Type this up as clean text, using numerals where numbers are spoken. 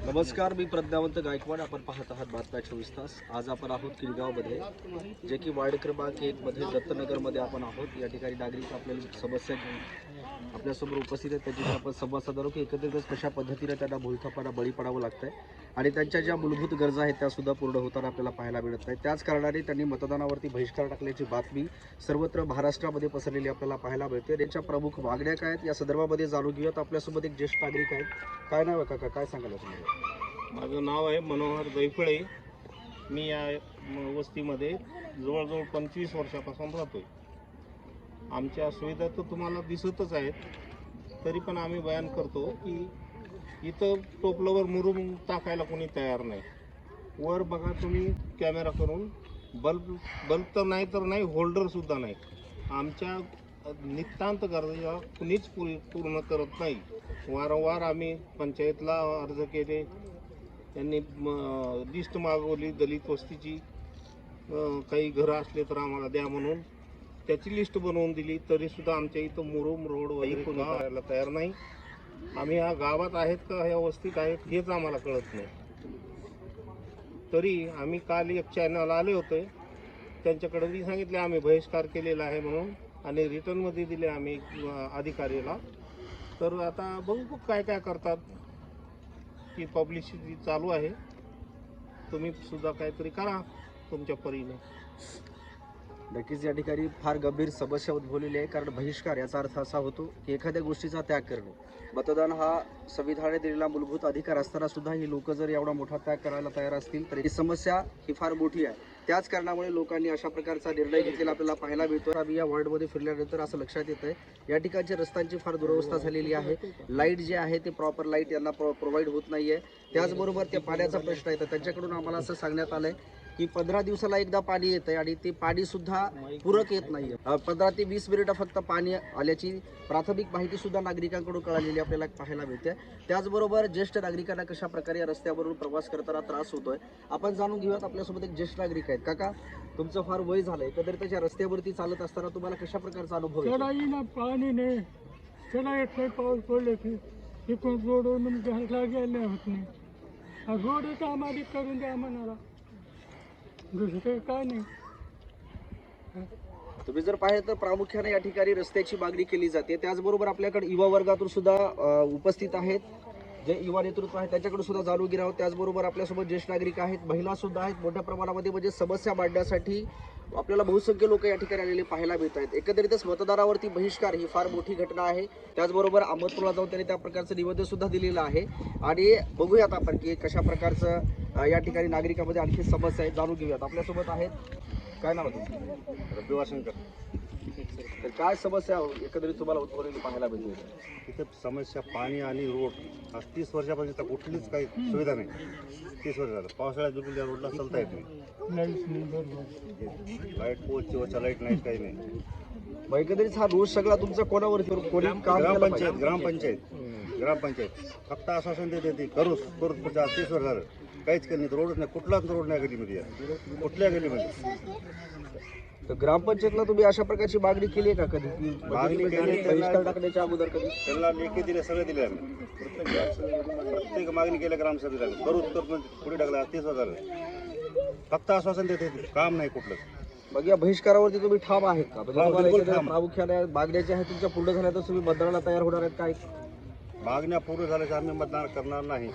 नमस्कार, मी प्रज्ञावंत गायकवाड. आपण पाहत आहात बातम्या 24 तास. आज आपण आहोत किनगावमध्ये, जे की वार्ड क्रमांक 1 मध्ये दत्तनगरमध्ये आपण आहोत. या ठिकाणी नागरिक आपल्याला समस्या आपल्यासमोर उपस्थित आहेत. त्याच्याशी आपण संवाद साधू की एकंदरीतच कशा पद्धतीने त्यांना भूलथापांना बळी पडावं लागतंय आणि त्यांच्या ज्या मूलभूत गरजा आहेत त्या सुद्धा पूर्ण होताना आपल्याला पाहायला मिळत नाही. त्याच कारणाने त्यांनी मतदानावरती बहिष्कार टाकल्याची बातमी सर्वत्र महाराष्ट्रामध्ये पसरलेली आपल्याला पाहायला मिळते. त्यांच्या प्रमुख मागण्या काय आहेत या संदर्भामध्ये जाणून घेऊयात. आपल्यासोबत एक ज्येष्ठ नागरिक आहेत. काय नाव आहे काका, काय सांगाल तुम्हाला? माझं नाव आहे मनोहर दैफळे. मी या वस्तीमध्ये जवळजवळ 25 वर्षापासून राहतोय. आमच्या सुविधा तर तुम्हाला दिसतच आहेत, तरी पण आम्ही बयान करतो की इथं टोपलंवर मुरुम टाकायला कोणी तयार नाही. वर बघा तुम्ही कॅमेरा करून, बल्ब तर नाही, होल्डरसुद्धा नाही. आमच्या नितांत गरजा कुणीच पूर्ण करत नाही. वारंवार आम्ही पंचायतला अर्ज केले, त्यांनी लिस्ट मागवली दलित वस्तीची, काही घरं असले तर आम्हाला द्या म्हणून त्याची लिस्ट बनवून दिली, तरीसुद्धा आमच्या इथं मुरुम रोड वगैरे कोणी करायला तयार नाही. आम्ही ह्या गावात आहेत का ह्या वस्तीत आहेत हेच आम्हाला कळत नाही. तरी आम्ही काल एक चॅनल आले होते, त्यांच्याकडे मी सांगितले आम्ही बहिष्कार केलेला आहे म्हणून, आणि रिटर्नमध्ये दिले आम्ही अधिकाऱ्याला. तर आता बघू काय काय करतात. की पब्लिसिटी चालू आहे, तुम्ही सुद्धा काहीतरी करा तुमच्या परीने. नक्कीच या ठिकाणी फार गंभीर समस्या उद्भवलेली आहे. कारण बहिष्कार याचा अर्थ असा होतो की एखाद्या गोष्टीचा त्याग करणे. मतदान हा संविधानाने दिलेला मूलभूत अधिकार असताना सुद्धा ही लोक जर एवढा मोठा त्याग करायला तयार असतील तर ही समस्या ही फार मोठी आहे. त्याच कारणामुळे लोकांनी अशा प्रकारचा निर्णय घेतलेला आपल्याला पाहायला मिळतो. आम्ही या वॉर्डमध्ये फिरल्यानंतर असं लक्षात येत आहे, या ठिकाणच्या रस्त्यांची फार दुरवस्था झालेली आहे. लाईट जे आहे ते प्रॉपर लाईट यांना प्रोव्हाइड होत नाहीये. त्याचबरोबर त्या पाण्याचा प्रश्न आहे. तर त्यांच्याकडून आम्हाला असं सांगण्यात आलंय की 15 दिवसाला एकदा पाणी येतंय आणि ते पाणी सुद्धा पूरक येत नाहीये. 15 ते 20 मिनिटं फक्त पाणी आल्याची प्राथमिक माहिती सुद्धा नागरिकांकडून कळालेली आपल्याला पाहायला मिळते. त्याचबरोबर ज्येष्ठ नागरिकांना कशा प्रकारे या रस्त्यावरून प्रवास करताना त्रास होतोय आपण जाणून घेऊयात. आपल्यासोबत एक ज्येष्ठ नागरिक आहेत. काका, तुमचं फार वय झालंय, एकंदरीत त्याच्या रस्त्यावरती चालत असताना तुम्हाला कशा प्रकारचा अनुभव येतो? ना पाणी नाही, चला एक काही पाऊस पडले की इकडून रोडवरून घरला गेले होत नाही. हा रोडच आम्हाला करून द्या म्हणाला, दुसरं काय नाही. तुम्ही जर पाहिलं तर प्रामुख्याने या ठिकाणी रस्त्याची मागणी केली जाते. त्याचबरोबर आपल्याकडे युवा वर्गातून सुद्धा उपस्थित आहेत, जे युवा नेतृत्व आहे त्याच्याकडून सुद्धा जाणून घेणार आहोत. त्याचबरोबर आपल्यासोबत ज्येष्ठ नागरिक आहेत, महिला सुद्धा आहेत. मोठ्या प्रमाणामध्ये म्हणजे समस्या मांडण्यासाठी आपल्याला बहुसंख्य लोक या ठिकाणी आलेले पाहायला मिळत आहेत. एकंदरीतच मतदानावरती बहिष्कार ही फार मोठी घटना आहे. त्याचबरोबर अहमदपूरला जाऊन त्यांनी त्या प्रकारचं निवेदन सुद्धा दिलेलं आहे. आणि बघूयात आपण की कशा प्रकारचं या ठिकाणी नागरिकांमध्ये आणखी समस्या आहेत, जाणून घेऊयात. आपल्यासोबत आहेत, काय नाव आहे तुमचं? रविवार. तर काय समस्या एकंदरीत तुम्हाला उद्भवलेली पाहायला मिळते? इथं समस्या पाणी आणि रोड. आज 30 वर्षापासून इथं कुठलीच काही सुविधा नाही. 30 वर्ष झालं. पावसाळ्यात बिलकुल या रोडला चालता येत नाही. लाईट पोलची वरच्या लाईट नाही, काही नाही. मग एकंदरीत हा रोज सगळा तुमचा कोणावरती कोणी काम केलं पाहिजे? ग्रामपंचायत फक्त आश्वासन देते करूच 30 वर्ष झालं काहीच केलं नाही. रोडच नाही, कुठलाच रोड नाही गलीमध्ये, कुठल्या गलीमध्ये. तर ग्रामपंचायतला तुम्ही अशा प्रकारची मागणी केली आहे का कधी? मागणी केली, बहिष्कार टाकण्याच्या अगोदर कधी? त्यांना लेखी दिले, सगळे दिले आम्ही. प्रत्येक मागणी केल्या ग्रामसभेला, करूच पुढे टाकला. 30 वर्ष झालं फक्त आश्वासन देते, काम नाही कुठलं. मग या बहिष्कारावरती तुम्ही ठाम आहेत का? बिलकुल ठाम. प्रामुख्याने मागण्या ज्या आहेत तुमच्या पूर्ण झाल्या तर तुम्ही मतदानाला तयार होणार आहेत काय? मागण्या पूर्ण झाल्याच्या आम्ही मतदान करणार नाही.